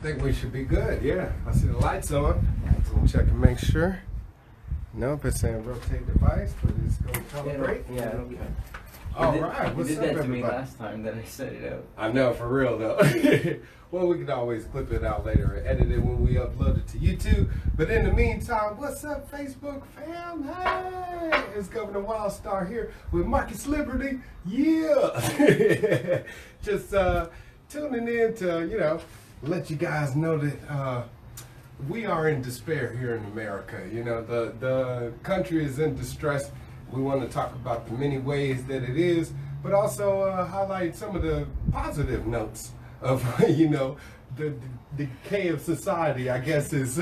think we should be good, yeah. I see the lights on. We'll check and make sure. Nope, it's saying rotate device, but it's going to calibrate. Yeah, okay. All right, what's you up, did that to everybody? me last time that I set it up. I know, for real, though. Well, we can always clip it out later and edit it when we upload it to YouTube. But in the meantime, what's up, Facebook fam? Hey, it's Governor Wildstar here with Marcus Liberty. Yeah. Just tuning in to, let you guys know that we are in despair here in America. The country is in distress. We want to talk about the many ways that it is, but also highlight some of the positive notes of, the decay of society, I guess, is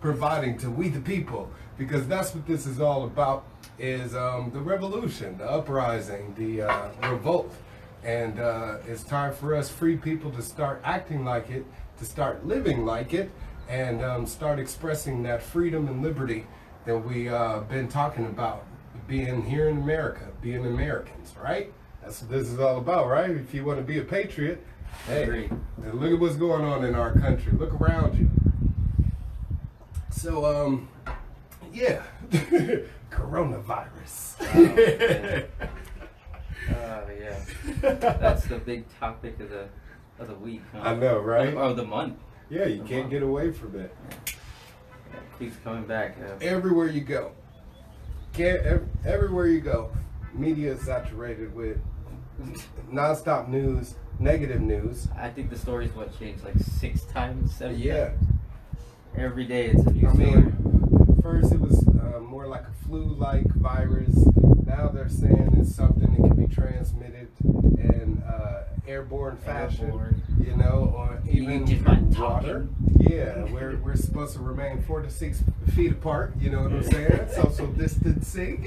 providing to we the people, because that's what this is all about, is the revolution, the uprising, the revolt. And it's time for us free people to start acting like it, to start living like it, and start expressing that freedom and liberty that we've been talking about, being here in America, being Americans, right? That's what this is all about, right? If you want to be a patriot, hey, look at what's going on in our country. Look around you. So, yeah, coronavirus. Yeah. That's the big topic of the week, huh? I know, right? Oh, the month. Yeah, you can't get away from it. Yeah, it keeps coming back. Everywhere you go. Everywhere you go, media is saturated with nonstop news, negative news. I think the story's changed like 6 times, 7 Yeah. times. Every day it's a new story. First it was more like a flu-like virus. Now they're saying it's something that can be transmitted in airborne fashion, or even just by water. talking. Yeah, we're supposed to remain 4 to 6 feet apart. You know what I'm saying? Social distancing.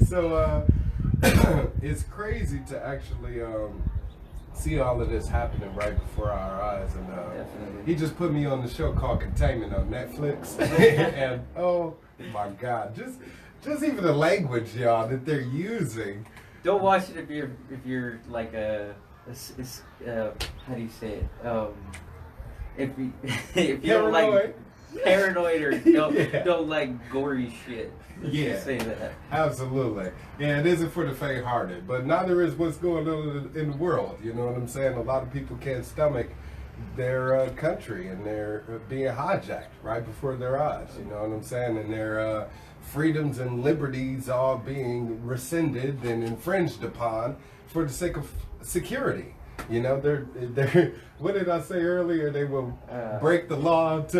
So it's crazy to actually see all of this happening right before our eyes. And Definitely. he just put me on the show called Containment on Netflix, and oh my God, just even the language, y'all, that they're using. Don't watch it if you're like how do you say it? If you don't like paranoid or don't like gory shit. Yeah, say that. Absolutely. Yeah, it isn't for the faint-hearted, but neither is what's going on in the world. You know what I'm saying? A lot of people can't stomach their country, and they're being hijacked right before their eyes. You know what I'm saying? And their freedoms and liberties all being rescinded and infringed upon for the sake of security. They're what did I say earlier? They will break the law to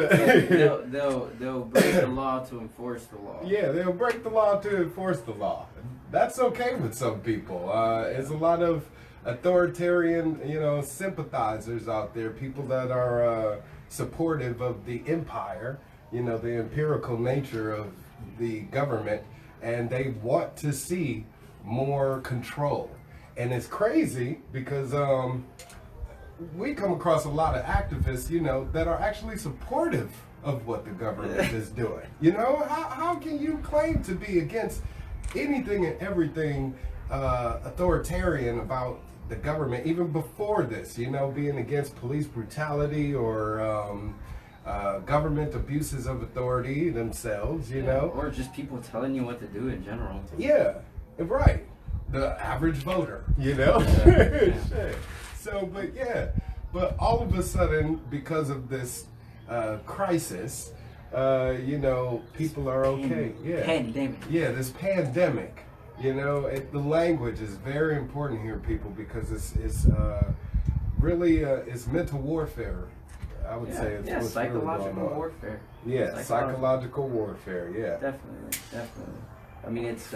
they'll break the law to enforce the law. Yeah, they'll break the law to enforce the law. That's okay with some people. There's a lot of authoritarian, sympathizers out there, people that are supportive of the empire, the empirical nature of the government, and they want to see more control. And it's crazy because we come across a lot of activists, that are actually supportive of what the government is doing. How can you claim to be against anything and everything authoritarian about the government, even before this, being against police brutality or government abuses of authority themselves, or just people telling you what to do in general. Yeah, right. The average voter, Yeah. So, but all of a sudden, because of this crisis, people are okay. Pandemic. Yeah, this pandemic. The language is very important here, people, because it's really it's mental warfare. I would say it's what's psychological really going on. warfare. Yeah, psychological warfare. Yeah, definitely. I mean, it's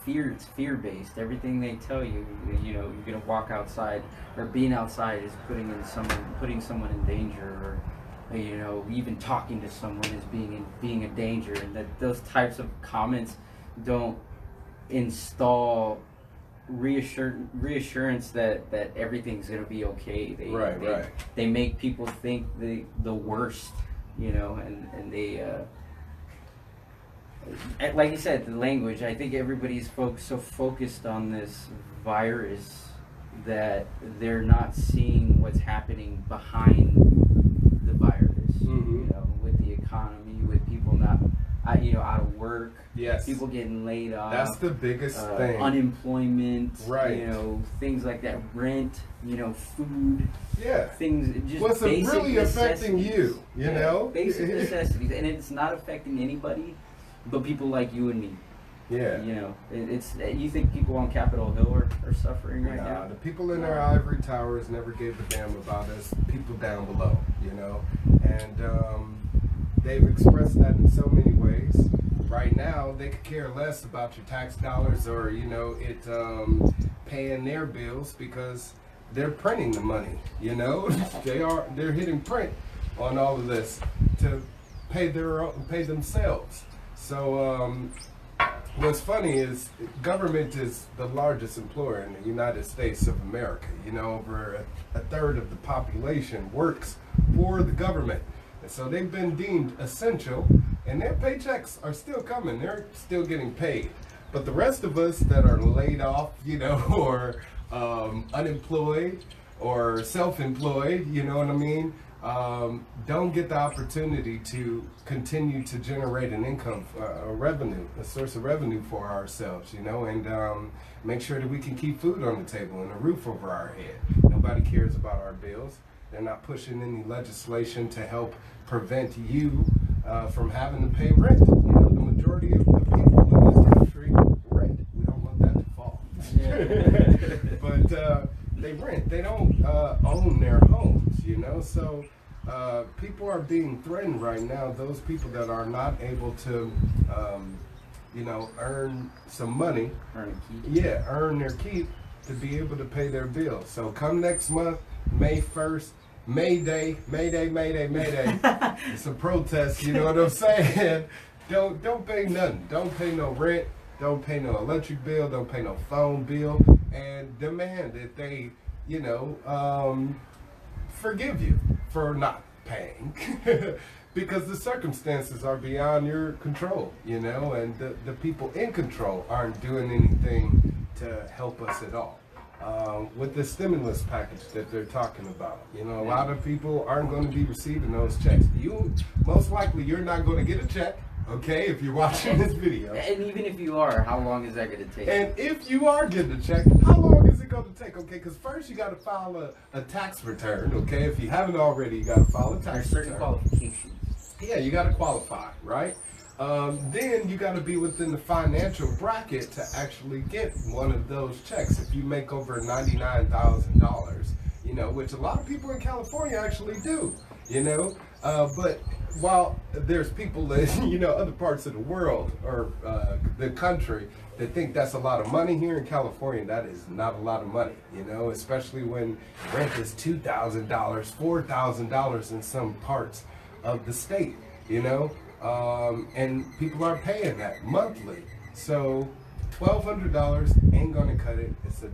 fear. It's fear-based. Everything they tell you, you're gonna walk outside, or being outside is putting someone in danger, or even talking to someone is being a danger, and that those types of comments don't install reassurance that everything's gonna be okay. They make people think the worst, and they. Like you said, the language. I think everybody's so focused on this virus that they're not seeing what's happening behind out of work. Yes. People getting laid off. That's the biggest thing. Unemployment. Right. Things like that. Rent. Food. Yeah. Things just what's basic really affecting you? You know. Basic necessities, and it's not affecting anybody, but people like you and me. Yeah. It's you think people on Capitol Hill are suffering right now? The people in their ivory towers never gave a damn about us. People down below, and they've expressed that in so many ways. Right now, they could care less about your tax dollars or paying their bills because they're printing the money. They're hitting print on all of this to pay themselves. So what's funny is government is the largest employer in the United States of America. Over a third of the population works for the government. And so they've been deemed essential, and their paychecks are still coming. They're still getting paid. But the rest of us that are laid off, or unemployed or self-employed, you know what I mean? Don't get the opportunity to continue to generate an income, a source of revenue for ourselves, and make sure that we can keep food on the table and a roof over our head. Nobody cares about our bills. They're not pushing any legislation to help prevent you from having to pay rent. The majority of the people in this country rent. We don't want that to fall. But they rent. They don't own their homes, So people are being threatened right now. Those people that are not able to, earn some money. Earn their keep to be able to pay their bills. So come next month, May 1st, May Day. It's a protest, you know what I'm saying? Don't pay nothing. Don't pay no rent. Don't pay no electric bill. Don't pay no phone bill. And demand that they, forgive you for not paying. Because the circumstances are beyond your control, and the people in control aren't doing anything to help us at all. With the stimulus package that they're talking about, a lot of people aren't going to be receiving those checks. Most likely you're not going to get a check, okay, if you're watching this video. And even if you are, how long is that going to take? And if you are getting a check, how long is it going to take? Okay, because first you got to file a tax return, okay? If you haven't already, you got to file a tax return. There's certain qualifications. Yeah, you got to qualify, right? Then you got to be within the financial bracket to actually get one of those checks. If you make over $99,000, which a lot of people in California actually do, but while there's people in, other parts of the world or the country that think that's a lot of money, here in California, that is not a lot of money, especially when rent is $2,000, $4,000 in some parts of the state, and people are paying that monthly. So $1,200 ain't gonna cut it. It's a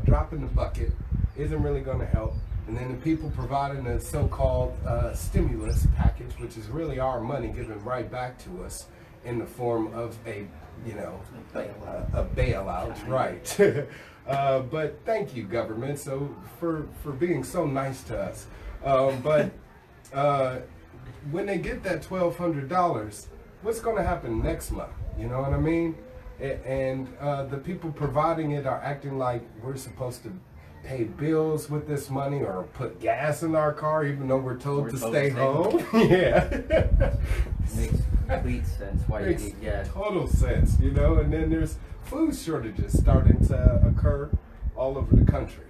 drop in the bucket. Isn't really gonna help. And then the people providing the so-called stimulus package, which is really our money given right back to us in the form of a bailout, right? But thank you, government, so for being so nice to us. But when they get that $1,200, what's going to happen next month? You know what I mean? And the people providing it are acting like we're supposed to pay bills with this money or put gas in our car, even though we're told to stay home. Yeah. Makes complete sense why you need gas. Total sense, and then there's food shortages starting to occur all over the country.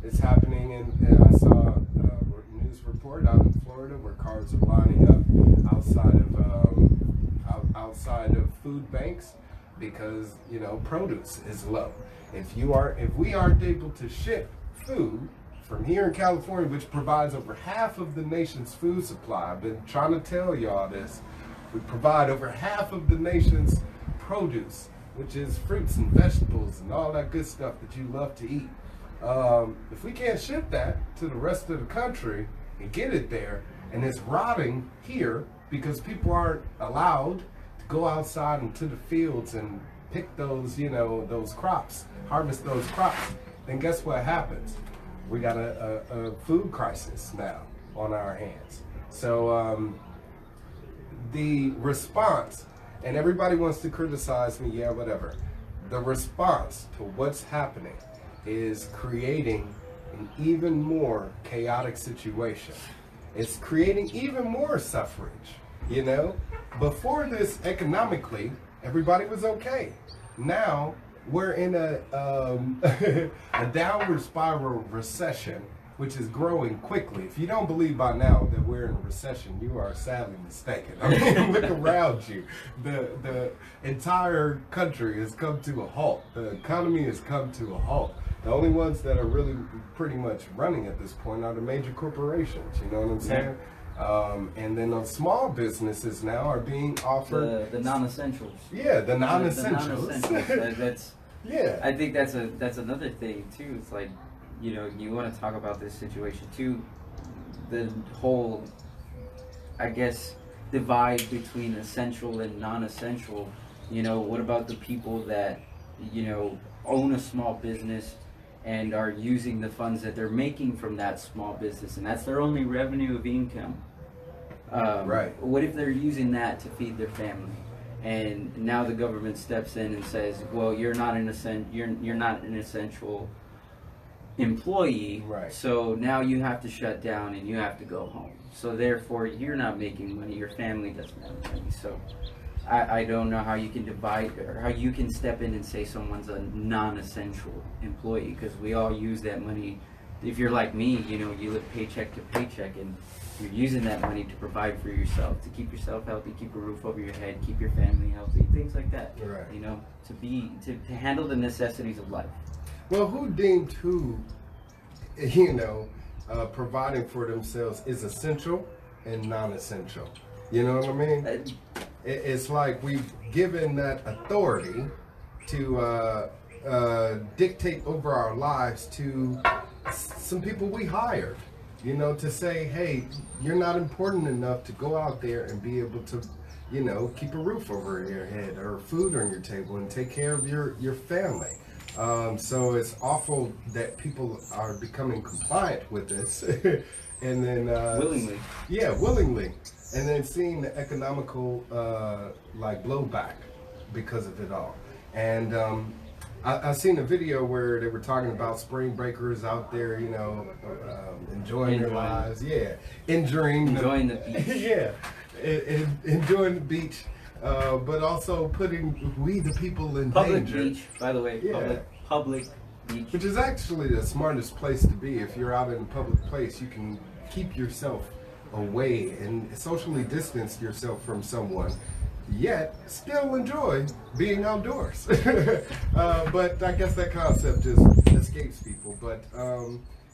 It's happening, and I saw a news report out in Florida where cars are lining up outside of food banks because produce is low. If we aren't able to ship food from here in California, which provides over half of the nation's food supply, I've been trying to tell y'all this, we provide over half of the nation's produce, which is fruits and vegetables and all that good stuff that you love to eat. If we can't ship that to the rest of the country and get it there, and it's rotting here because people aren't allowed to go outside into the fields and pick those, those crops, harvest those crops, then guess what happens? We got a food crisis now on our hands. So the response, and everybody wants to criticize me, yeah, whatever. The response to what's happening is creating an even more chaotic situation. It's creating even more suffrage, you know? Before this, economically, everybody was okay. Now, we're in a a downward spiral recession, which is growing quickly. If you don't believe by now that we're in a recession, you are sadly mistaken. I mean, look around you. The entire country has come to a halt. The economy has come to a halt. The only ones that are really pretty much running at this point are the major corporations, you know what I'm saying? And then those small businesses now are being offered the non-essentials. Yeah, the non-essentials. The non-essentials. That's yeah. I think that's another thing too. It's like, you know, you want to talk about this situation too, the whole, I guess, divide between essential and non-essential. You know, what about the people that, you know, own a small business and are using the funds that they're making from that small business, and that's their only revenue of income? Right. What if they're using that to feed their family? And now the government steps in and says, well, you're not an essential employee, right. So now you have to shut down and you have to go home. So therefore, you're not making money. Your family doesn't have money. So I don't know how you can divide, or how you can step in and say someone's a non-essential employee, because we all use that money. If you're like me, you know, you live paycheck to paycheck, and you're using that money to provide for yourself, to keep yourself healthy, keep a roof over your head, keep your family healthy, things like that. Right. You know, to handle the necessities of life. Well, who deemed who, you know, providing for themselves is essential and non-essential? You know what I mean? It's like we've given that authority to dictate over our lives to some people we hired. You know, to say, hey, you're not important enough to go out there and be able to, you know, keep a roof over your head or food on your table and take care of your family. So it's awful that people are becoming compliant with this. And then willingly. Yeah, willingly. And then seeing the economical like blowback because of it all. And I seen a video where they were talking about spring breakers out there, you know, enjoying their lives. Yeah, enjoying the beach. Yeah, enjoying the beach, but also putting we the people in public danger. Beach, by the way. Yeah. Public beach. Which is actually the smartest place to be. If you're out in a public place, you can keep yourself away and socially distance yourself from someone, yet still enjoy being outdoors. But I guess that concept just escapes people. But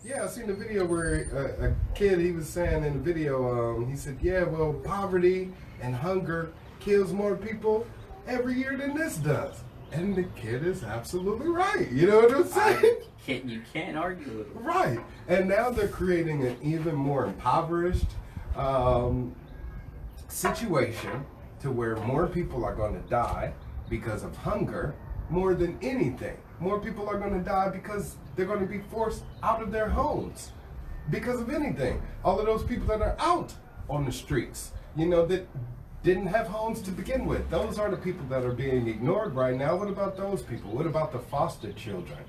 yeah, I seen a video where a kid, he was saying in the video, he said, yeah, well, poverty and hunger kills more people every year than this does. And the kid is absolutely right. You know what I'm saying? You can't argue with it. Right. And now they're creating an even more impoverished situation to where more people are going to die because of hunger more than anything. More people are going to die because they're going to be forced out of their homes because of anything. All of those people that are out on the streets, you know, that didn't have homes to begin with. Those are the people that are being ignored right now. What about those people? What about the foster children?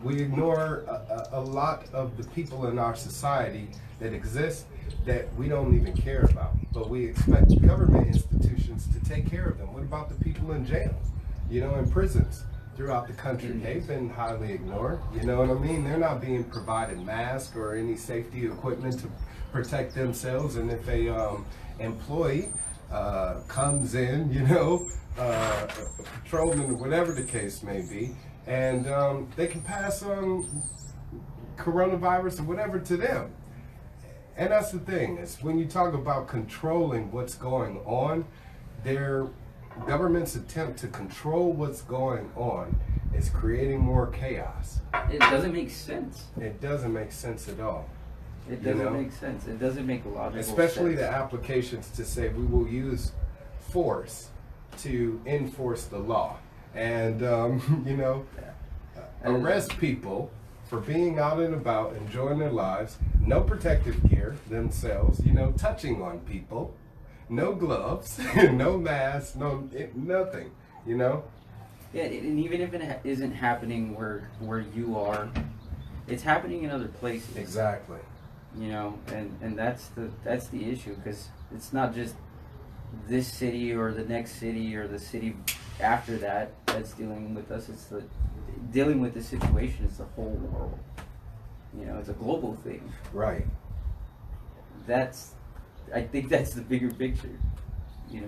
We ignore a lot of the people in our society that exist that we don't even care about, but we expect government institutions to take care of them. What about the people in jail, you know, in prisons throughout the country? They've been highly ignored, you know what I mean? They're not being provided masks or any safety equipment to protect themselves, and if a employee comes in, you know, a patrolman or whatever the case may be, and they can pass on coronavirus or whatever to them. And that's the thing, is when you talk about controlling what's going on, their government's attempt to control what's going on is creating more chaos. It doesn't make sense. It doesn't make sense at all. It doesn't make sense. It doesn't make logical sense. Especially the applications to say we will use force to enforce the law. And, you know, arrest people for being out and about, enjoying their lives, no protective gear themselves, you know, touching on people, no gloves, no mask, nothing, you know? Yeah, and even if it isn't happening where you are, it's happening in other places. Exactly. You know, and that's the issue, because it's not just this city or the next city or the city after that that's dealing with us. It's dealing with the situation. It's the whole world. You know, it's a global thing. Right. I think that's the bigger picture. You know.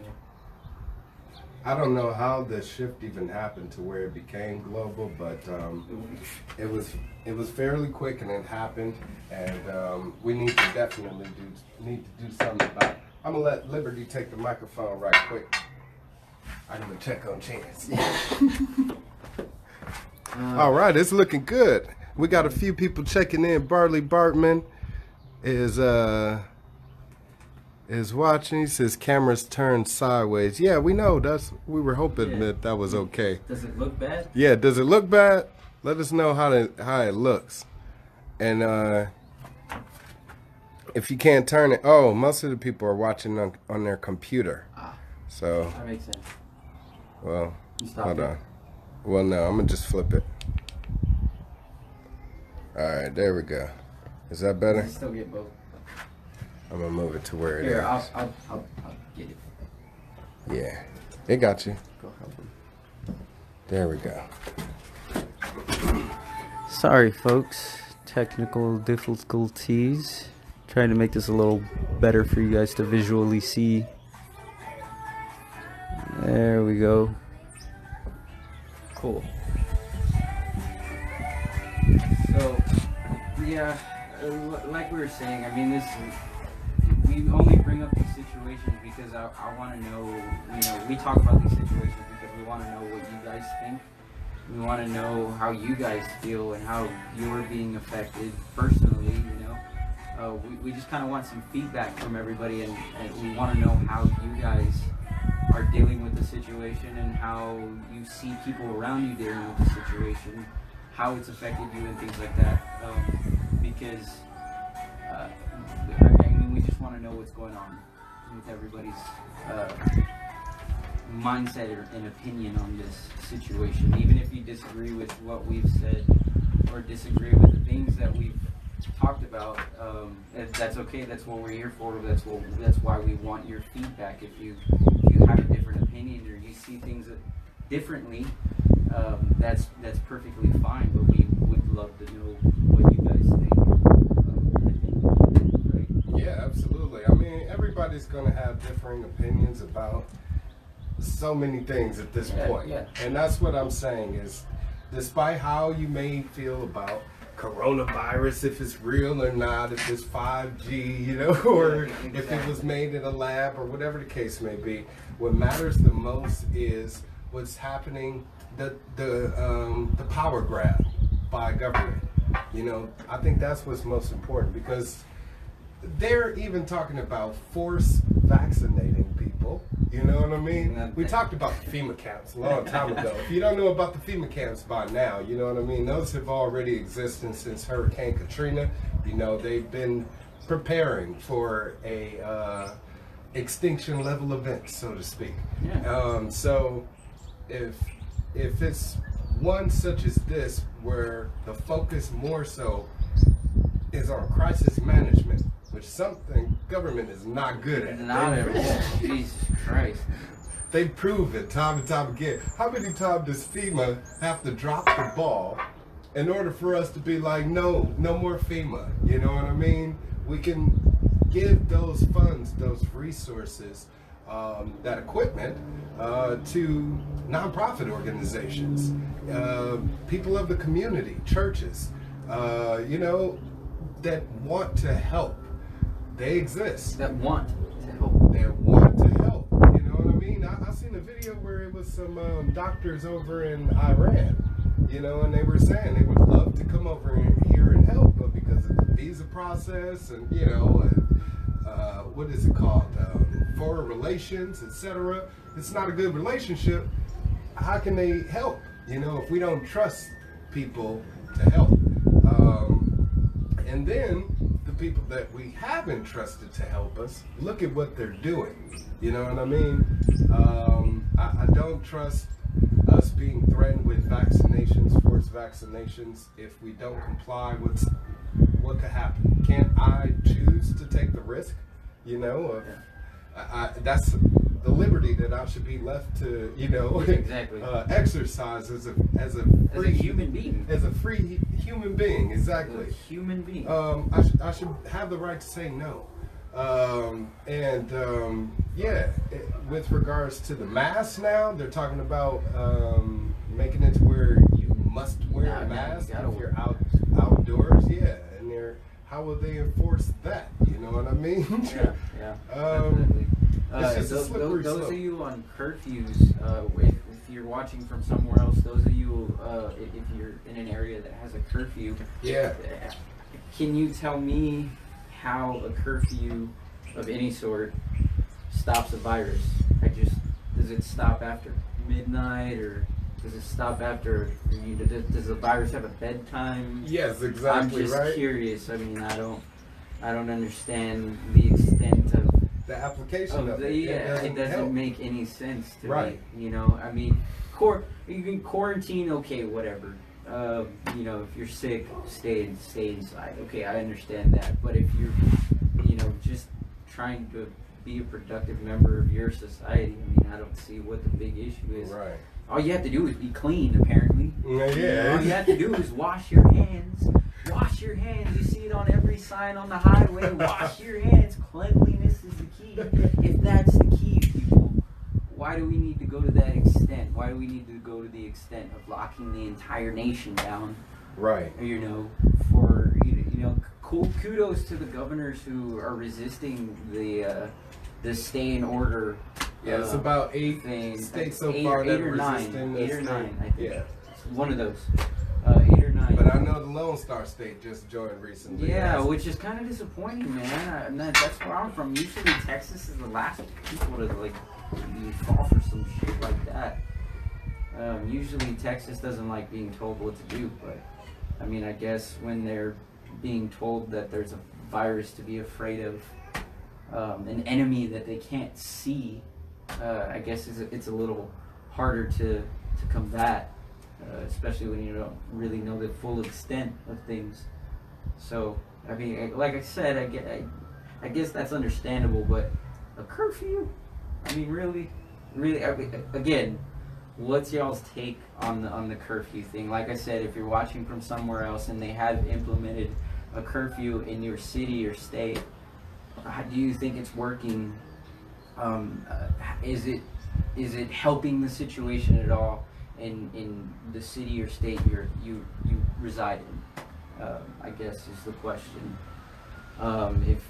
I don't know how the shift even happened to where it became global, but it was fairly quick, and it happened, and we need to definitely do something about it. I'm gonna let Liberty take the microphone right quick. I'm gonna check on Chance. All right, it's looking good. We got a few people checking in. Barley Bartman is watching. He says cameras turned sideways. Yeah, we know. We were hoping that was okay. Does it look bad? Yeah, does it look bad? Let us know how it looks. And if you can't turn it, most of the people are watching on their computer. So that makes sense. Well, hold on. Well, no, I'm gonna just flip it. All right, there we go. Is that better? I still get both. I'm gonna move it to where it is. Here, I'll get it. Yeah, it got you. Go help him. There we go. Sorry, folks. Technical difficulties. Trying to make this a little better for you guys to visually see. There we go. Cool. So, yeah, like we were saying, I mean, we only bring up these situations because I want to know, we talk about these situations because we want to know what you guys think. We want to know how you guys feel and how you're being affected personally, we just kind of want some feedback from everybody, and we want to know how you guys are dealing with the situation and how you see people around you dealing with the situation, how it's affected you and things like that, because we just want to know what's going on with everybody's mindset and opinion on this situation. Even if you disagree with what we've said or disagree with the things that we've talked about, that's okay. That's what we're here for. That's why we want your feedback. If you have a different opinion or you see things differently, that's perfectly fine. But we would love to know what you guys think. Right? Yeah, absolutely. I mean, everybody's gonna have differing opinions about so many things at this point. Yeah. And that's what I'm saying is, despite how you may feel about coronavirus, if it's real or not, if it's 5G, or exactly. if it was made in a lab or whatever the case may be, what matters the most is what's happening, the power grab by government. I think that's what's most important, because they're even talking about force vaccinating people. You know what I mean? We talked about the FEMA camps a long time ago. If you don't know about the FEMA camps by now, you know what I mean? Those have already existed since Hurricane Katrina. They've been preparing for a extinction level event, so to speak. Yeah. So if it's one such as this, where the focus more so is on crisis management, which something government is not good at. Not ever. Jesus Christ. They prove it time and time again. How many times does FEMA have to drop the ball in order for us to be like, no more FEMA? You know what I mean? We can give those funds, those resources, that equipment to nonprofit organizations, people of the community, churches, that want to help. They exist. That want to help. They want to help. You know what I mean? I seen a video where it was some doctors over in Iran, and they were saying they would love to come over here and help, but because of the visa process and, what is it called? Foreign relations, etc. It's not a good relationship. How can they help? If we don't trust people to help. And then the people that we have entrusted to help us, look at what they're doing. You know what I mean? I don't trust us being threatened with vaccinations, forced vaccinations. If we don't comply, what could happen? Can't I choose to take the risk? You know, that's the liberty that I should be left to, you know, exactly. Exercise as a human being. As a free human being, exactly. A human being. I should have the right to say no. With regards to the mask now, they're talking about making it to where you must wear a mask if you're outdoors. Yeah, and how will they enforce that? You know what I mean? Yeah. Definitely. It's just a slippery those slope. of you on curfews, if you're watching from somewhere else, those of you, if you're in an area that has a curfew, can you tell me how a curfew of any sort stops a virus? Does it stop after midnight, or does it stop after? Does the virus have a bedtime? Yes, exactly. I'm just curious. I mean, I don't understand the extent of the application of it. It doesn't make any sense to me. You know, I mean, you can quarantine, okay, whatever. You know, if you're sick, stay inside. Okay, I understand that. But if you're, you know, just trying to be a productive member of your society, I mean, I don't see what the big issue is. Right. All you have to do is be clean, apparently. Yeah. All you have to do is wash your hands. Wash your hands. You see it on every sign on the highway. Wash your hands. Cleanliness is the key. If that's the key, people, why do we need to go to that extent? Why do we need to go to the extent of locking the entire nation down? Right. You know, for kudos to the governors who are resisting the stay in order. Yeah, it's about 8 states so far that are resisting. 8 or 9, I think. Yeah. One of those. 8 or 9. But I know the Lone Star State just joined recently. Yeah, which is kind of disappointing, man. That's where I'm from. Usually Texas is the last people to fall for some shit like that. Usually Texas doesn't like being told what to do, but I mean, I guess when they're being told that there's a virus to be afraid of, an enemy that they can't see, I guess it's a little harder to combat, especially when you don't really know the full extent of things. So, I mean, like I said, I guess that's understandable, but a curfew? I mean, really, again, what's y'all's take on the curfew thing? Like I said, if you're watching from somewhere else and they have implemented a curfew in your city or state, how do you think it's working? Is it helping the situation at all in the city or state you reside in? I guess is the question. If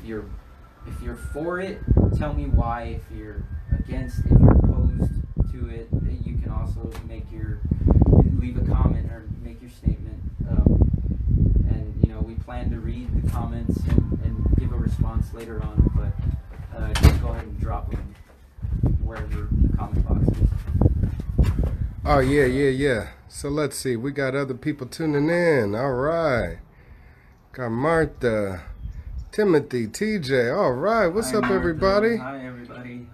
you're for it, tell me why. If you're against, if you're opposed to it, you can also leave a comment or make your statement. And we plan to read the comments and give a response later on, but just go ahead and drop them wherever the comment box is. Oh yeah. So let's see, we got other people tuning in. All right, got Martha, Timothy, TJ. All right, what's up, Martha. everybody? Hi, everybody.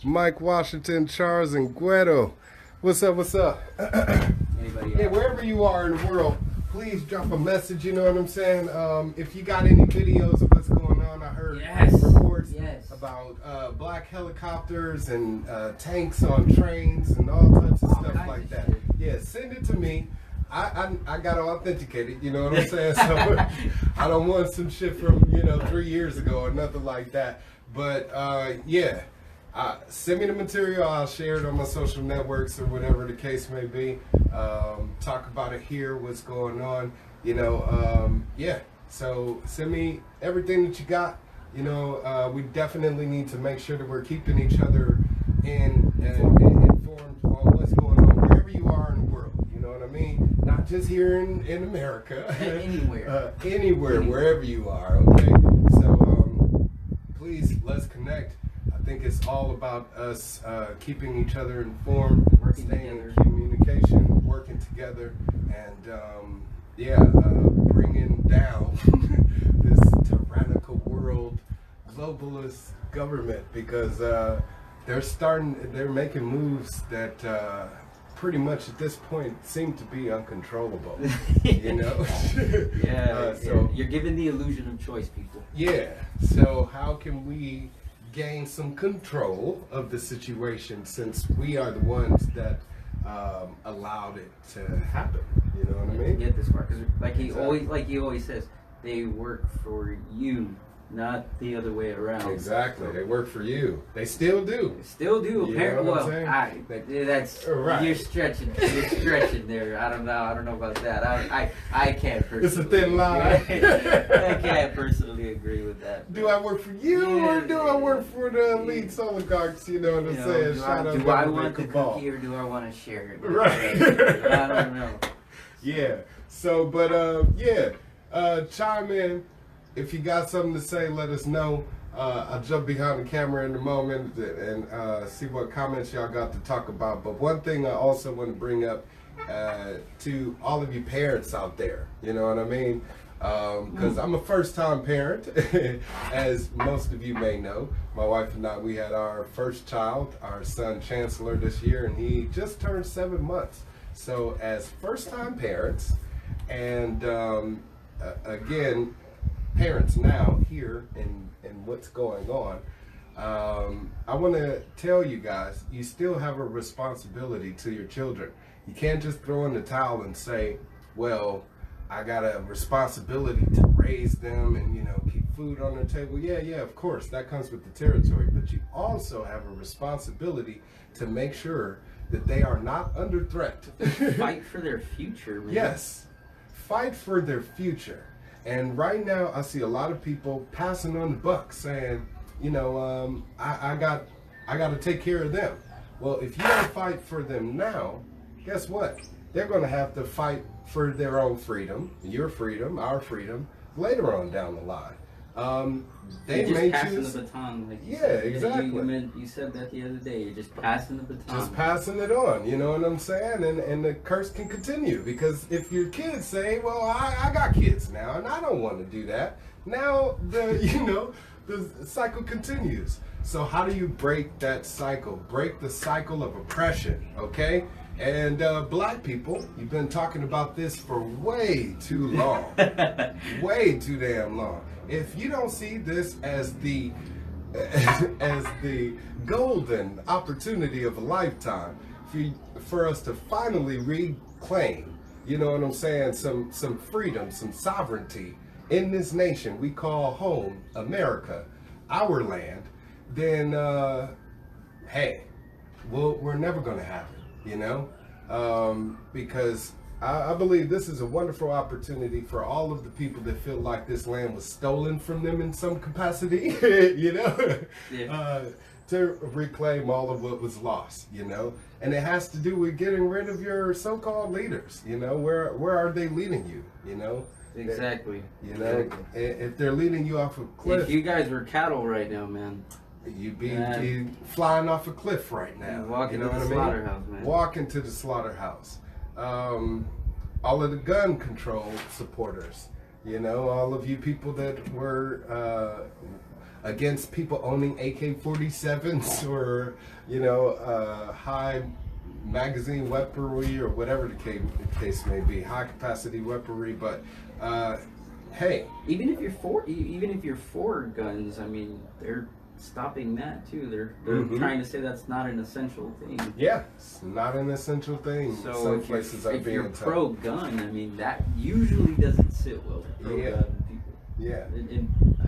Mike Washington, Charles, and Guedo. What's up? Anybody else? Yeah, wherever you are in the world, please drop a message, you know what I'm saying? If you got any videos of what's going on, I heard reports about black helicopters and tanks on trains and all types of stuff like that. Shit. Yeah, send it to me. I got to authenticate it, you know what I'm saying? So I don't want some shit from, 3 years ago or nothing like that. But send me the material. I'll share it on my social networks or whatever the case may be. Talk about it here, what's going on. So send me everything that you got. We definitely need to make sure that we're keeping each other informed on what's going on wherever you are in the world. You know what I mean? Not just here in America. Anywhere, wherever you are. Okay. So please, let's connect. I think it's all about us keeping each other informed, staying in communication, working together, and bringing down this tyrannical world globalist government, because they're making moves that pretty much at this point seem to be uncontrollable. You know? So you're given the illusion of choice, people. Yeah. So how can we gain some control of the situation, since we are the ones that allowed it to happen? You know what I mean? Get this far, because like he always says, they work for you, not the other way around. Exactly. They work for you. They still do. Still do. Apparently, well, that's right. You're stretching there. I don't know about that. I can't personally. It's a thin line. I can't personally agree with that. Do I work for you, or do I work for the elites, oligarchs? You know what I'm saying? Do I want the cookie, or do I want to share it? Right. I don't know. Yeah. So, but chime in. If you got something to say, let us know. I'll jump behind the camera in a moment and see what comments y'all got to talk about. But one thing I also want to bring up to all of you parents out there, you know what I mean? Because I'm a first-time parent, as most of you may know. My wife and I, we had our first child, our son Chancellor, this year, and he just turned 7 months. So as first-time parents, and again, parents now here and what's going on, I want to tell you guys, you still have a responsibility to your children. You can't just throw in the towel and say, well, I got a responsibility to raise them and, you know, keep food on their table. Yeah, of course, that comes with the territory, but you also have a responsibility to make sure that they are not under threat. Fight for their future, man. Yes, fight for their future. And right now, I see a lot of people passing on the buck, saying, you know, I got to take care of them. Well, if you don't fight for them now, guess what? They're going to have to fight for their own freedom, your freedom, our freedom, later on down the line. They may choose the baton. Like you said. Exactly. You said that the other day. You're just passing the baton. Just passing it on. You know what I'm saying? And the curse can continue, because if your kids say, "Well, I got kids now, and I don't want to do that," now the cycle continues. So how do you break that cycle? Break the cycle of oppression. Okay. And black people, you've been talking about this for way too long. Way too damn long. If you don't see this as the golden opportunity of a lifetime for us to finally reclaim, you know what I'm saying, some freedom, some sovereignty in this nation we call home, America, our land, then hey, we're never going to have it, you know, because I believe this is a wonderful opportunity for all of the people that feel like this land was stolen from them in some capacity, you know, to reclaim all of what was lost, you know. And it has to do with getting rid of your so-called leaders, you know. Where are they leading you, you know? Exactly. You know, if they're leading you off a cliff. If you guys were cattle right now, man, you'd be flying off a cliff right now. Walk into the slaughterhouse, man. Walk into the slaughterhouse. All of the gun control supporters, you know, all of you people that were against people owning AK-47s or, you know, high magazine weaponry or whatever the case may be, high capacity weaponry. But hey, even if you're for guns, I mean, they're stopping that too. They're trying to say that's not an essential thing. Yeah, it's not an essential thing. So some places are being told. Pro-gun, I mean, that usually doesn't sit well with pro-gun people. Yeah.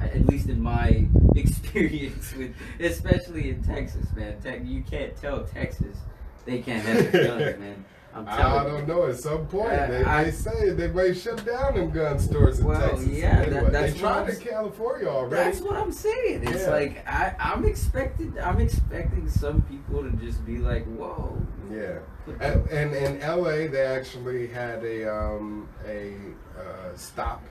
At least in my experience with, especially in Texas, man. You can't tell Texas they can't have their guns, man. I don't know. At some point, they say they may shut down them gun stores in Texas. Yeah, anyway, they tried in California already. That's what I'm saying. It's like I'm expecting some people to just be like, whoa. Yeah, and in LA, they actually had a stop.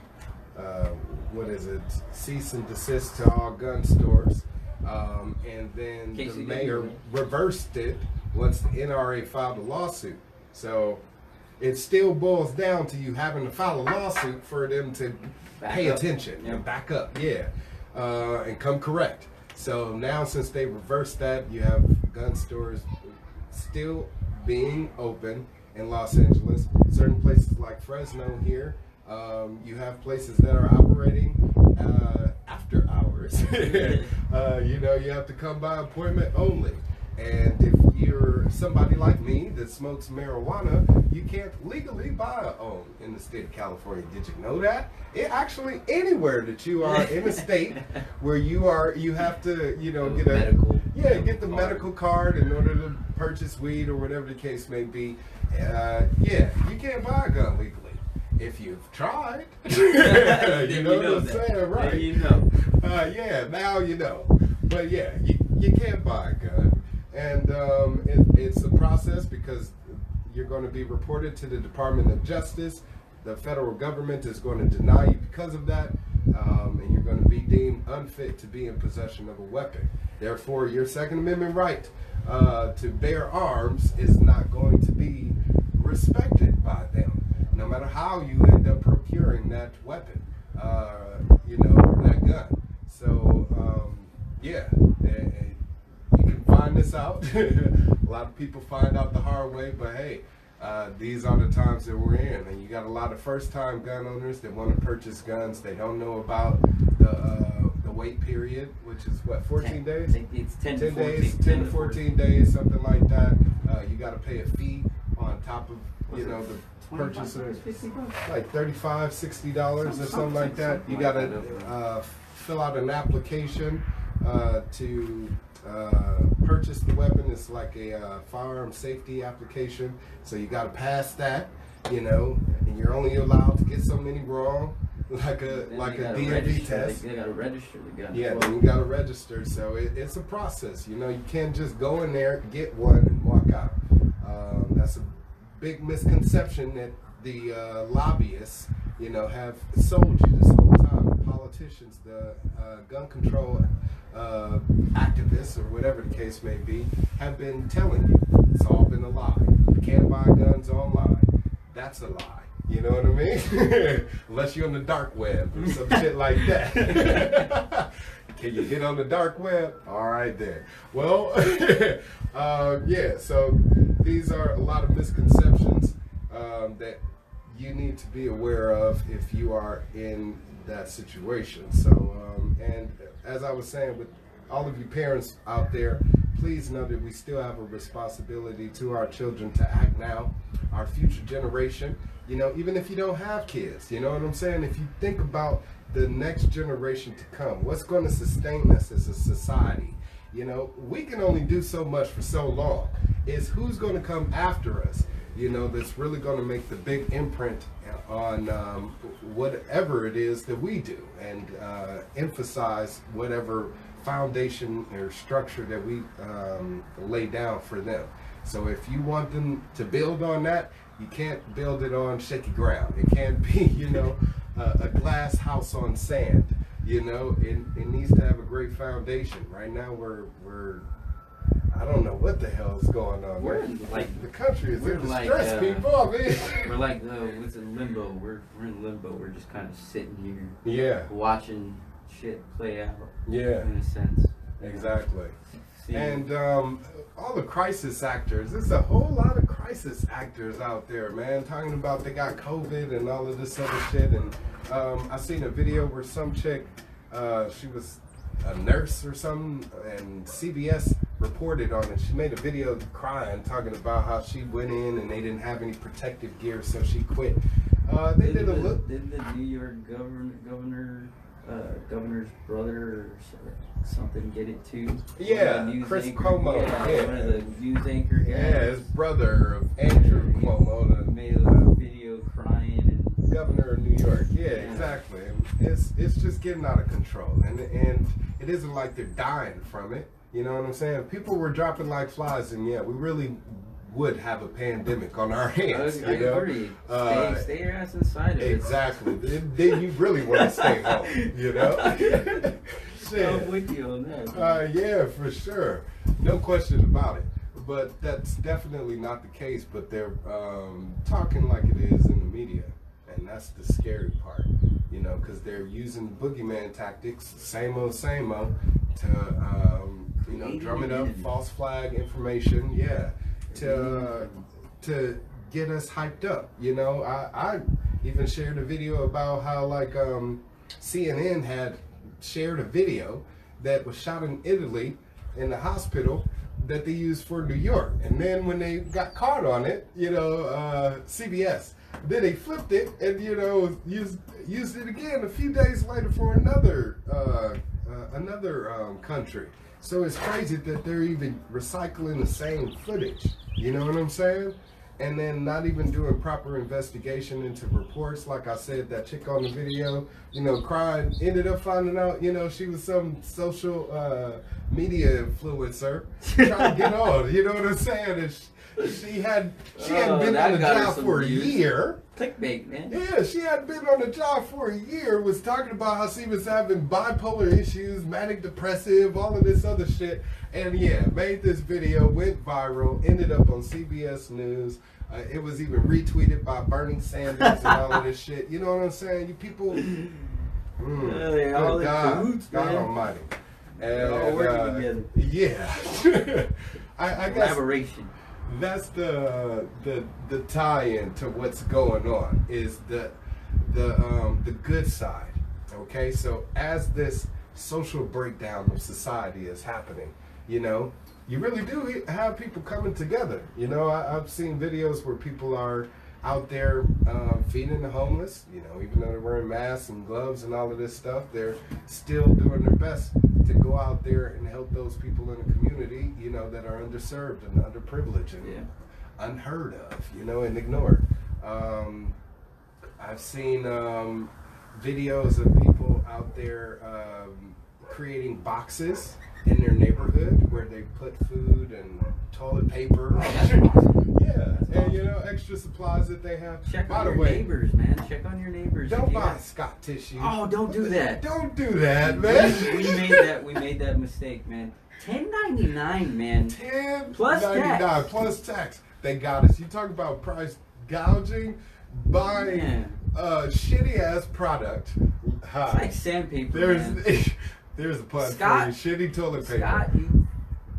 What is it? Cease and desist to all gun stores. And then the mayor reversed it once the NRA filed a lawsuit. So, it still boils down to you having to file a lawsuit for them to pay attention and back up, and come correct. So now, since they reversed that, you have gun stores still being open in Los Angeles. Certain places like Fresno here, you have places that are operating after hours. You have to come by appointment only. And if you're somebody like me that smokes marijuana, you can't legally buy a own in the state of California. Did you know that? It actually, anywhere that you are in a state where you have to, get the medical card in order to purchase weed or whatever the case may be. You can't buy a gun legally. If you've tried, you know what I'm saying, right? Now you know. But you can't buy a gun. And it's a process because you're going to be reported to the Department of Justice. The federal government is going to deny you because of that, and you're going to be deemed unfit to be in possession of a weapon. Therefore, your Second Amendment right to bear arms is not going to be respected by them, no matter how you end up procuring that weapon, that gun. So, you can find this out. A lot of people find out the hard way, but hey, these are the times that we're in, and you got a lot of first-time gun owners that want to purchase guns. They don't know about the wait period, which is what, 14 days? It's 10 to 14 days, 10 to 14 days, something like that. You got to pay a fee on top of the purchase of like $35, $60 or something like that. You got to fill out an application to purchase the weapon. It's like a firearm safety application, so you got to pass that, and you're only allowed to get so many wrong, like a DMV test. They got to register the gun. Yeah, then you got to register. So it's a process. You can't just go in there, get one, and walk out. That's a big misconception that the lobbyists, have sold you this whole time. The politicians, the gun control activists, or whatever the case may be, have been telling you. It's all been a lie. You can't buy guns online. That's a lie. You know what I mean? Unless you're on the dark web or some shit like that. Can you get on the dark web? All right, then. Well, so these are a lot of misconceptions that you need to be aware of if you are in that situation. So, and as I was saying, with all of you parents out there, please know that we still have a responsibility to our children to act now, our future generation. Even if you don't have kids, you know what I'm saying? If you think about the next generation to come, what's going to sustain us as a society? We can only do so much for so long. It's who's going to come after us, that's really going to make the big imprint on whatever it is that we do, and emphasize whatever foundation or structure that we lay down for them. So if you want them to build on that, you can't build it on shaky ground. It can't be, a glass house on sand. It needs to have a great foundation. Right now we're I don't know what the hell is going on. The country is in distress, people. We're like what's in limbo. We're in limbo. We're just kind of sitting here, watching shit play out. Yeah, in a sense. Exactly. And all the crisis actors, there's a whole lot of crisis actors out there, man, talking about they got COVID and all of this other shit. And I seen a video where some chick, she was a nurse or something, and CBS reported on it. She made a video crying, talking about how she went in and they didn't have any protective gear, so she quit. Did the New York governor's brother or something get it too? Yeah, Chris Cuomo. One of the news anchors. Yeah, his brother of Andrew Cuomo made a video crying. And governor of New York. Yeah, exactly. It's just getting out of control, and it isn't like they're dying from it. You know what I'm saying? People were dropping like flies, and we really would have a pandemic on our hands. I agree. Stay your ass inside of it. Exactly. Then you really want to stay home. Shit. I'm with you on that. Yeah, for sure. No question about it. but that's definitely not the case. But they're talking like it is in the media, and that's the scary part, you know, because they're using boogeyman tactics, same old, to you know, drumming up false flag information, yeah, to get us hyped up. You know, I even shared a video about how like CNN had shared a video that was shot in Italy in the hospital that they used for New York, and then when they got caught on it, you know, CBS, then they flipped it and, you know, used it again a few days later for another country. So it's crazy that they're even recycling the same footage, you know what I'm saying? And then not even doing proper investigation into reports. Like I said, that chick on the video, you know, crying, ended up finding out, you know, she was some social media influencer trying to get on, you know what I'm saying? And she hadn't been on the job for a year. Clickbait, man. Yeah, she hadn't been on the job for a year, was talking about how she was having bipolar issues, manic depressive, all of this other shit. And yeah, made this video, went viral, ended up on CBS News. It was even retweeted by Bernie Sanders and all of this shit. You know what I'm saying? You people, God Almighty. And, all working together. Yeah. I guess collaboration. That's the tie-in to what's going on, is the good side. Okay, so as this social breakdown of society is happening, you know, you really do have people coming together. You know, I've seen videos where people are out there feeding the homeless. You know, even though they're wearing masks and gloves and all of this stuff, they're still doing their best to go out there and help those people in the community, you know, that are underserved and underprivileged and unheard of, you know, and ignored. I've seen videos of people out there creating boxes in their neighborhood where they put food and toilet paper. And you know, extra supplies that they have. Check on your neighbors, man. Check on your neighbors. Don't buy Scott tissue. Oh, don't do that. Don't do that, man. We made that mistake, man. $10.99, man. $10.99 plus tax. They got us. You talk about price gouging, buying shitty ass product. It's like sandpaper. There's a pun for you. Shitty toilet paper. Scott, you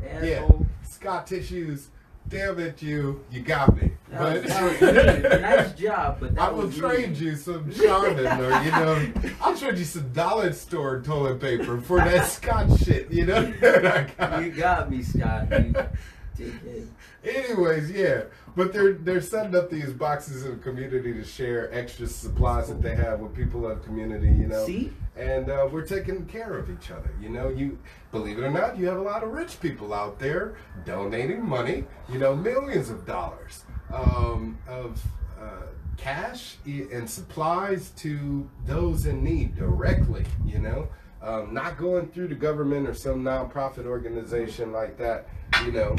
asshole. Yeah. Scott tissues. Damn it, you got me. That was a nice job, but I will trade you some Charmin, or you know, I'll trade you some dollar store toilet paper for that Scott shit. You know, you got me, Scott. Anyways, yeah, but they're setting up these boxes in the community to share extra supplies that they have with people in the community. You know, and we're taking care of each other. You know, you believe it or not, you have a lot of rich people out there donating money. You know, millions of dollars of cash and supplies to those in need directly. You know, not going through the government or some nonprofit organization like that. You know,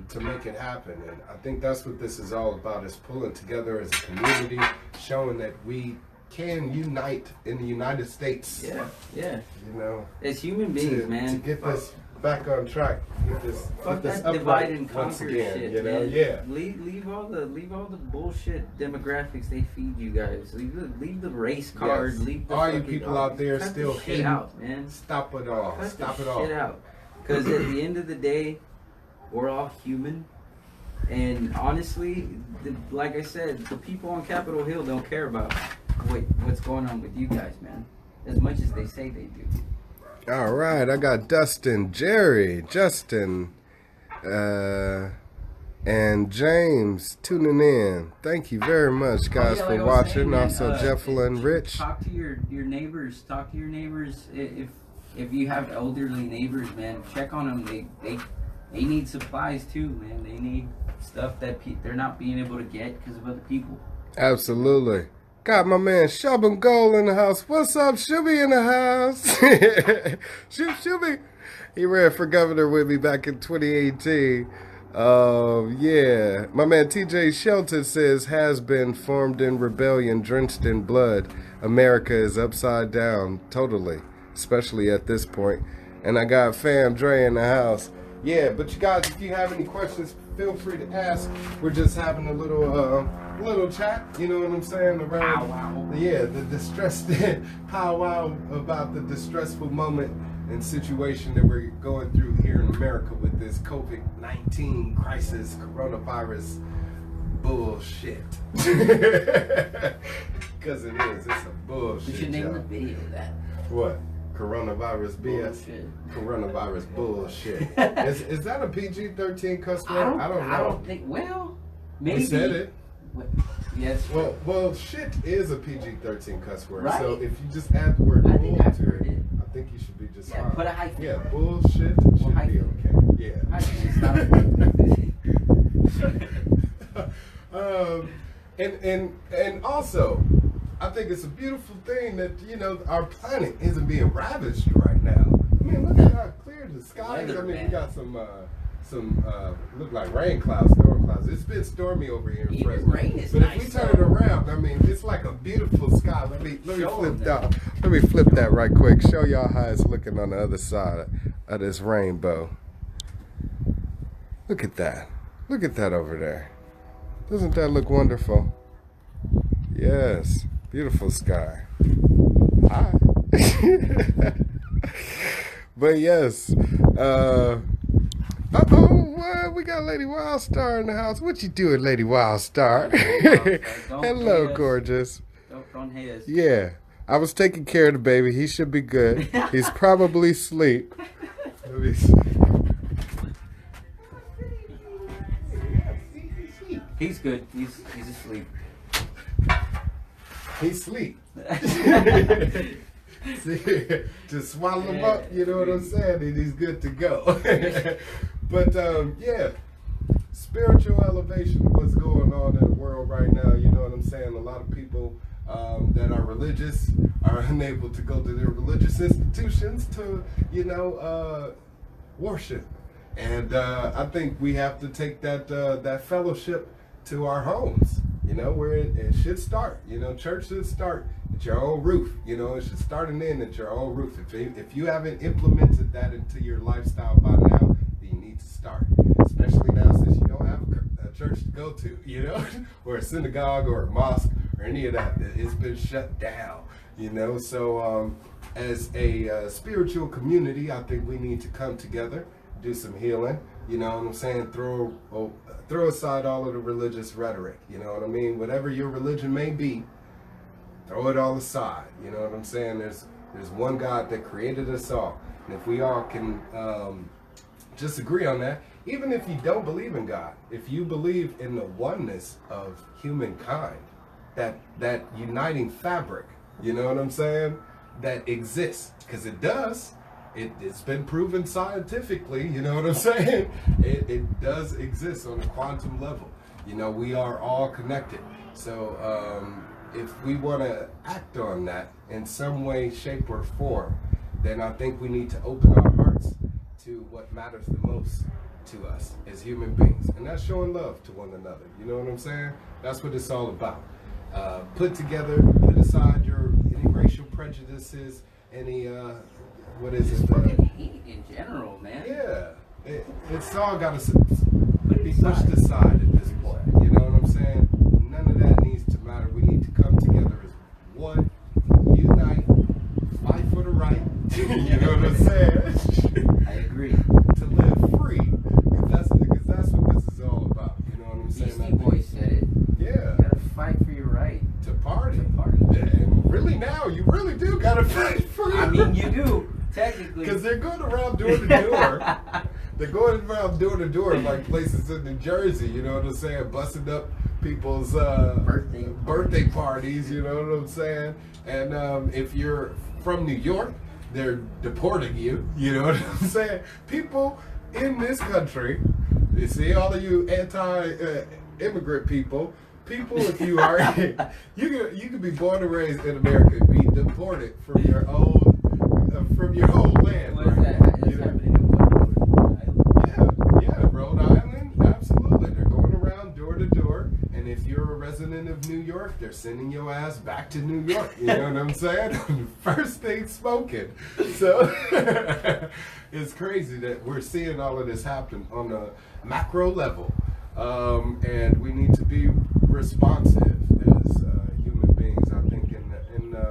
to make it happen. And I think that's what this is all about, is pulling together as a community, showing that we can unite in the United States. Yeah. You know, as human beings, man. To get this back on track. Get this divide and conquer again, shit, you know? man. Yeah. Leave all the bullshit demographics they feed you guys. Leave the race card. Yes. Leave the all you people out there cut still hating out, man. Stop it all. Cut Stop the it all. Shit out. Because at the end of the day, we're all human. And honestly, like I said, the people on Capitol Hill don't care about what's going on with you guys, man. As much as they say they do. All right, I got Dustin, Jerry, Justin, and James tuning in. Thank you very much, guys, for watching. Also, Jeffel and Rich. Talk to your neighbors. Talk to your neighbors. If you have elderly neighbors, man, check on them. They need supplies too, man. They need stuff that they're not being able to get because of other people. Absolutely. Got my man Shubham Gold in the house. What's up, Shubby in the house? Shubby. He ran for governor with me back in 2018. Yeah. My man TJ Shelton says, has been formed in rebellion, drenched in blood. America is upside down, totally. Especially at this point. And I got Fam Dre in the house. Yeah, but you guys, if you have any questions, feel free to ask. We're just having a little chat, you know what I'm saying, around Powwow. the distressed powwow about the distressful moment and situation that we're going through here in America with this COVID-19 crisis, coronavirus bullshit. Because it is, it's a bullshit. We should name y'all. the video that. What? Coronavirus BS? Bullshit. Coronavirus bullshit. Is that a PG-13 cuss word? I don't know. I don't think. Well, maybe. We said it. What? Yes. Well, shit is a PG-13 cuss word. Right. So if you just add the word I think bull I've to heard it, it. I think you should be just Yeah, fine. put a hyphen. Yeah, bullshit should be hyphen. okay. Yeah. I think it's not And also, I think it's a beautiful thing that, you know, our planet isn't being ravaged right now. I mean, look at how clear the sky is. I mean, we got some look like rain clouds, storm clouds. It's been stormy over here in Even Fresno. rain is but nice, if we turn though. it around, I mean, it's like a beautiful sky. Let me Show flip them that. Let me flip that right quick. Show y'all how it's looking on the other side of this rainbow. Look at that. Look at that over there. Doesn't that look wonderful? Yes. Beautiful sky. Hi. But yes. We got Lady Wildstar in the house. What you doing, Lady Wildstar? Hello, gorgeous. Don't hate us. Yeah. I was taking care of the baby. He should be good. He's probably asleep. Let me see. He's good. He's asleep. He's asleep. See, just swallow him up, you know what I'm saying, and he's good to go. But yeah, spiritual elevation, what's going on in the world right now, you know what I'm saying? A lot of people that are religious are unable to go to their religious institutions to, you know, worship. And I think we have to take that fellowship to our homes, you know, where it should start. You know, church should start at your own roof. You know, it should start and end at your own roof. If you haven't implemented that into your lifestyle by now, then you need to start. Especially now since you don't have a church to go to, you know, or a synagogue or a mosque or any of that. It's been shut down, you know. So as a spiritual community, I think we need to come together, do some healing. You know what I'm saying? Throw aside all of the religious rhetoric. You know what I mean? Whatever your religion may be, throw it all aside. You know what I'm saying? There's one God that created us all. And if we all can just agree on that, even if you don't believe in God, if you believe in the oneness of humankind, that uniting fabric, you know what I'm saying, that exists, because it does. It's been proven scientifically, you know what I'm saying? It does exist on a quantum level. You know, we are all connected. So if we want to act on that in some way, shape, or form, then I think we need to open our hearts to what matters the most to us as human beings. And that's showing love to one another. You know what I'm saying? That's what it's all about. Put aside any racial prejudices, any what is it? Fucking hate in general, man. Yeah, it's all got to be pushed aside at this point. You know what I'm saying? None of that needs to matter. We need to come together as one, unite, fight for the right. You know what I'm saying? I agree. To live free, because that's what this is all about. You know what I'm saying? Beastie Boys said it. Yeah. You gotta fight for your right. To party. Yeah. And really now, you really do gotta fight for your I mean, you do. Technically. Because they're going around door to door. They're going around door to door, like places in New Jersey, you know what I'm saying? Busting up people's birthday parties, you know what I'm saying? And if you're from New York, they're deporting you, you know what I'm saying? People in this country, you see all of you anti-immigrant people, if you are, you can be born and raised in America and be deported from your own land. What is right? that? That's happening in Rhode Island, absolutely. They're going around door to door, and if you're a resident of New York, York, they're sending your ass back to New York. You know what I'm saying? First thing smoking. So it's crazy that we're seeing all of this happen on a macro level. And we need to be responsive as human beings, I think, in the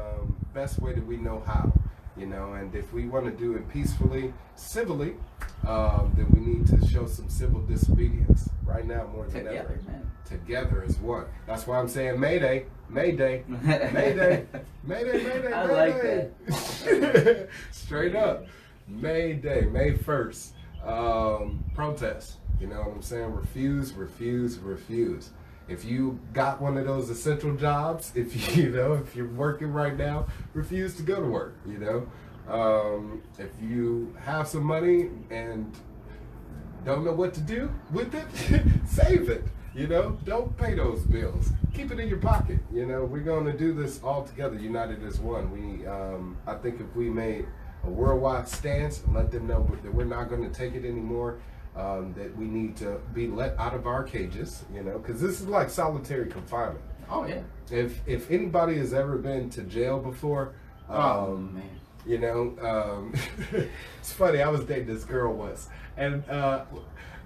best way that we know how. You know, and if we want to do it peacefully, civilly, then we need to show some civil disobedience right now more than ever. Man. Together as one. That's why I'm saying Mayday, Mayday, Mayday, Mayday, Mayday, I Mayday. like that. Straight up, Mayday, May 1st. Protest. You know what I'm saying? Refuse, refuse, refuse. If you got one of those essential jobs, if you're working right now, refuse to go to work, you know. If you have some money and don't know what to do with it, save it, you know. Don't pay those bills. Keep it in your pocket, you know. We're going to do this all together, united as one. I think if we made a worldwide stance and let them know that we're not going to take it anymore, that we need to be let out of our cages, you know, because this is like solitary confinement. Oh yeah. If anybody has ever been to jail before, man, you know, it's funny. I was dating this girl once, and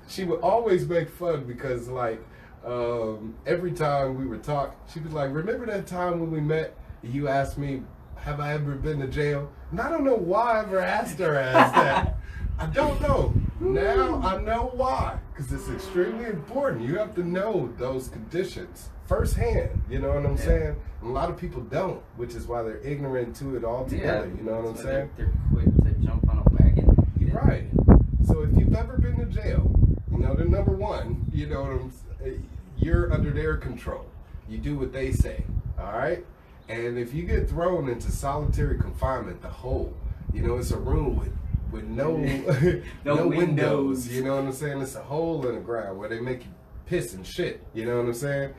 she would always make fun because like every time we would talk, she'd be like, "Remember that time when we met? You asked me, have I ever been to jail?" And I don't know why I ever asked her as that. I don't know. Now I know why, because it's extremely important. You have to know those conditions firsthand. You know what I'm saying? And a lot of people don't, which is why they're ignorant to it altogether. You know what I'm saying? They're quick to jump on a wagon. Right. So if you've ever been to jail, you know, the number one, you know what I'm saying? You're under their control. You do what they say. All right. And if you get thrown into solitary confinement, the hole, you know, it's a room with no windows, you know what I'm saying? It's a hole in the ground where they make you piss and shit, you know what I'm saying?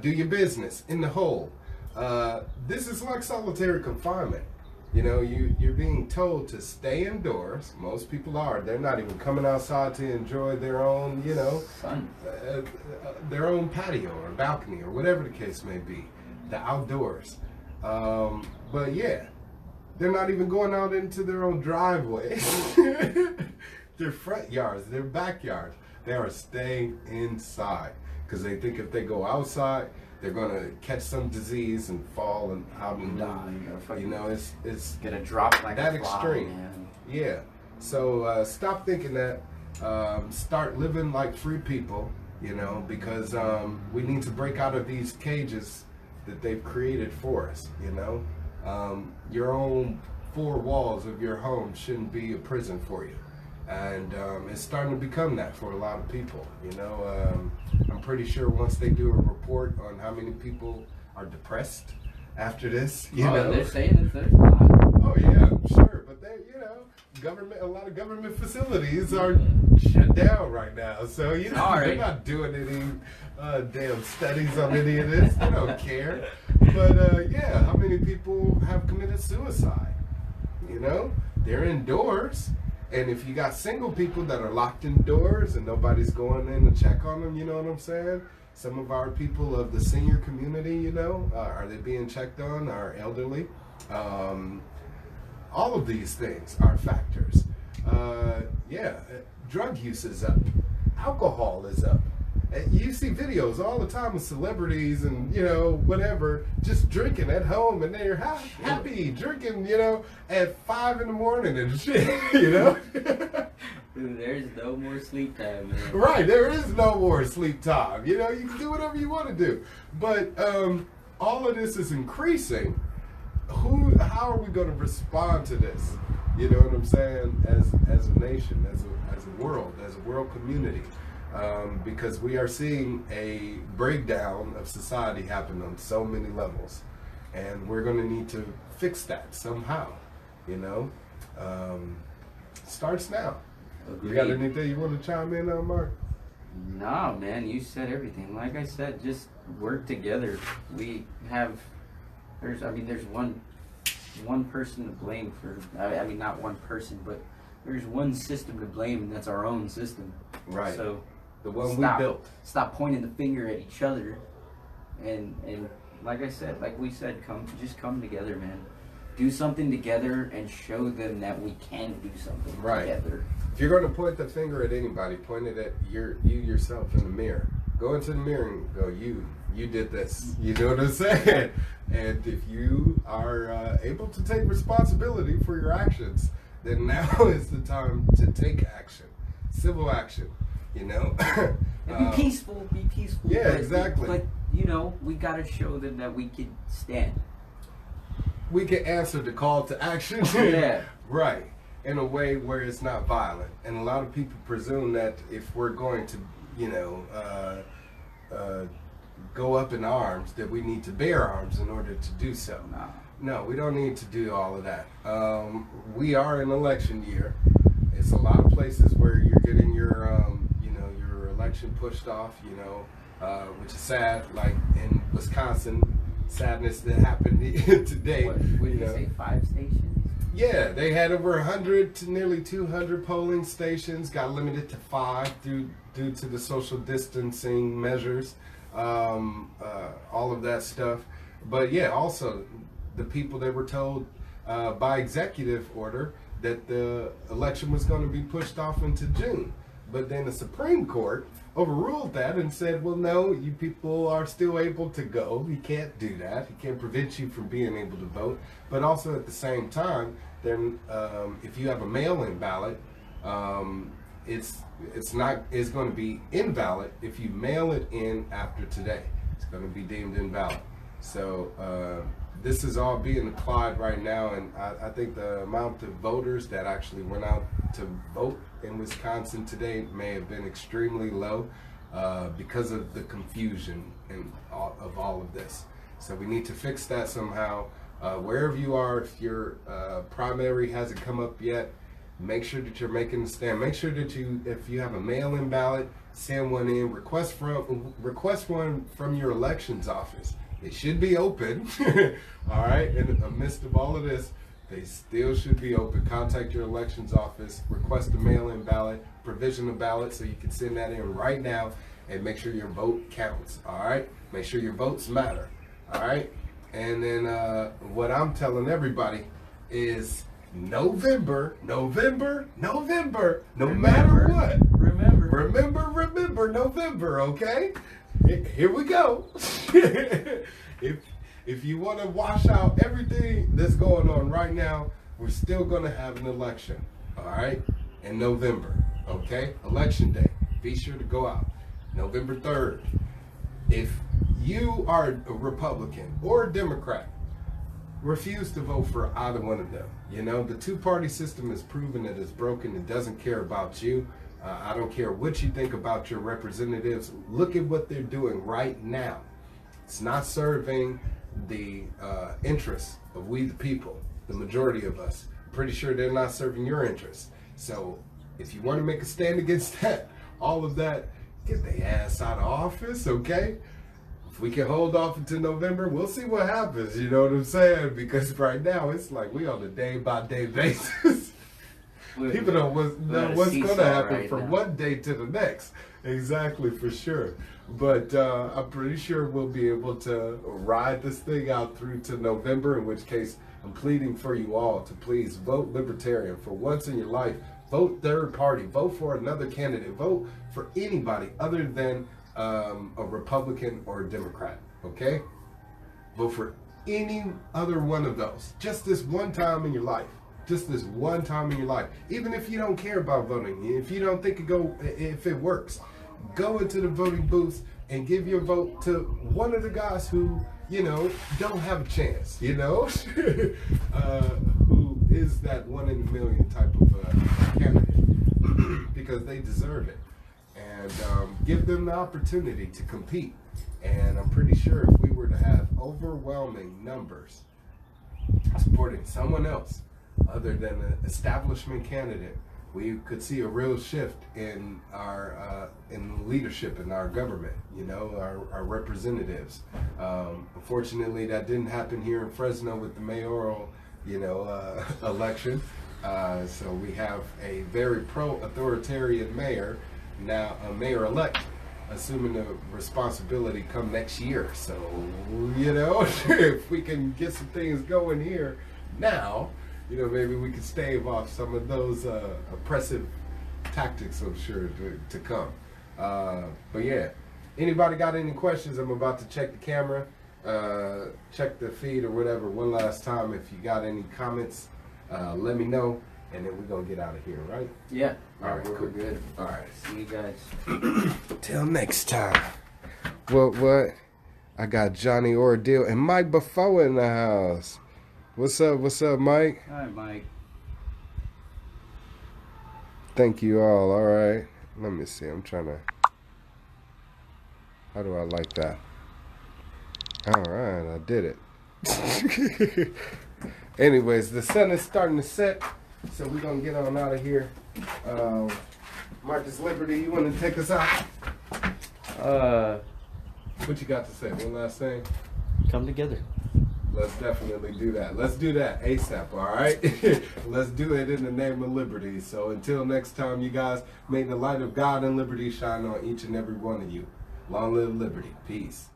Do your business in the hole. This is like solitary confinement. You know, you're being told to stay indoors. Most people are. They're not even coming outside to enjoy their own, you know, their own patio or balcony or whatever the case may be, the outdoors. But yeah. They're not even going out into their own driveways, their front yards, their backyards. They are staying inside because they think if they go outside, they're going to catch some disease and fall and out and die. You know, it's gonna drop like that a fly, extreme. Man. Yeah. So stop thinking that. Start living like free people. You know, because we need to break out of these cages that they've created for us. You know. Your own four walls of your home shouldn't be a prison for you, and it's starting to become that for a lot of people. You know, I'm pretty sure once they do a report on how many people are depressed after this, you know, they're saying that there's not. Oh yeah, I'm sure, but they, you know, a lot of government facilities are shut down right now, so you know they're not doing any damn studies on any of this. They don't care. But yeah, how many people have committed suicide? You know, they're indoors, and if you got single people that are locked indoors and nobody's going in to check on them, you know what I'm saying? Some of our people of the senior community, you know, are they being checked on? Our elderly? All of these things are factors. Yeah, drug use is up. Alcohol is up. You see videos all the time of celebrities and, you know, whatever, just drinking at home, and they're happy drinking, you know, at 5 in the morning and shit, you know? Dude, there's no more sleep time, man. Right, there is no more sleep time. You know, you can do whatever you want to do. But all of this is increasing. How are we going to respond to this? You know what I'm saying? As a nation, as a world community. Because we are seeing a breakdown of society happen on so many levels, and we're going to need to fix that somehow. You know, starts now. Agreed. You got anything you want to chime in on, Mark? No, man, you said everything. Like I said, just work together. There's one person to blame for. I mean, not one person, but there's one system to blame, and that's our own system. Right. So. The one we built. Stop pointing the finger at each other, and like I said, like we said, just come together, man. Do something together and show them that we can do something together. If you're going to point the finger at anybody, point it at you yourself in the mirror. Go into the mirror and go, you did this. You know what I'm saying? And if you are able to take responsibility for your actions, then now is the time to take action. Civil action, you know? And be peaceful. Yeah, exactly. But, you know, we got to show them that we can stand. We can answer the call to action. Yeah. Right. In a way where it's not violent. And a lot of people presume that if we're going to, you know, go up in arms, that we need to bear arms in order to do so. No, we don't need to do all of that. We are in election year. It's a lot of places where you're getting your, you know, your election pushed off, you know, which is sad. Like in Wisconsin, sadness that happened today. What did you say, 5 stations? Yeah, they had over 100 to nearly 200 polling stations, got limited to 5 due to the social distancing measures, all of that stuff. But yeah, also the people that were told by executive order that the election was going to be pushed off into June. But then the Supreme Court overruled that and said, well, no, you people are still able to go. You can't do that. He can't prevent you from being able to vote. But also at the same time, then if you have a mail-in ballot, it's going to be invalid if you mail it in after today. It's going to be deemed invalid. So this is all being applied right now, and I think the amount of voters that actually went out to vote in Wisconsin today may have been extremely low because of the confusion and of all of this. So we need to fix that somehow. Wherever you are, if your primary hasn't come up yet, make sure that you're making a stand. Make sure that if you have a mail-in ballot, send one in. Request one from your elections office. It should be open. All right. In the midst of all of this, they still should be open. Contact your elections office. Request a mail-in ballot, provisional ballot, so you can send that in right now and make sure your vote counts. All right. Make sure your votes matter. All right. And then what I'm telling everybody is November, no matter what. Remember November, okay? Here we go. If you want to wash out everything that's going on right now, we're still going to have an election, all right? In November, okay? Election day. Be sure to go out. November 3rd. If you are a Republican or a Democrat, refuse to vote for either one of them. You know, the two-party system has proven that it's broken. It doesn't care about you. I don't care what you think about your representatives. Look at what they're doing right now. It's not serving the interests of we the people, the majority of us. I'm pretty sure they're not serving your interests. So if you want to make a stand against that, all of that, get their ass out of office, okay? If we can hold off until November, we'll see what happens, you know what I'm saying? Because right now, it's like we on a day-by-day basis. People don't know what's going to happen from one day to the next. Exactly, for sure. But I'm pretty sure we'll be able to ride this thing out through to November, in which case I'm pleading for you all to please vote Libertarian. For once in your life, vote third party. Vote for another candidate. Vote for anybody other than a Republican or a Democrat, okay? Vote for any other one of those. Just this one time in your life. Just this one time in your life. Even if you don't care about voting, if you don't think if it works, go into the voting booths and give your vote to one of the guys who, you know, don't have a chance, you know, who is that 1 in a million type of candidate, because they deserve it. And give them the opportunity to compete. And I'm pretty sure if we were to have overwhelming numbers supporting someone else other than an establishment candidate, we could see a real shift in our in leadership in our government, you know, our representatives. Unfortunately, that didn't happen here in Fresno with the mayoral, you know, election. So we have a very pro-authoritarian mayor, now a mayor-elect, assuming the responsibility come next year. So, you know, if we can get some things going here now, you know, maybe we can stave off some of those oppressive tactics, I'm sure, to come. But yeah, anybody got any questions? I'm about to check the camera, check the feed or whatever one last time. If you got any comments, let me know, and then we're going to get out of here, right? Yeah. All right, we're cool. good. All right. See you guys. Till next time. What? I got Johnny Ordeal and Mike Buffo in the house. What's up, Mike? All right, Mike. Thank you all. All right. Let me see. I'm trying to... How do I like that? All right. I did it. Anyways, the sun is starting to set, so we're going to get on out of here. Marcus Liberty, you want to take us out? What you got to say? One last thing? Come together. Let's definitely do that. Let's do that ASAP, all right? Let's do it in the name of liberty. So until next time, you guys, may the light of God and liberty shine on each and every one of you. Long live liberty. Peace.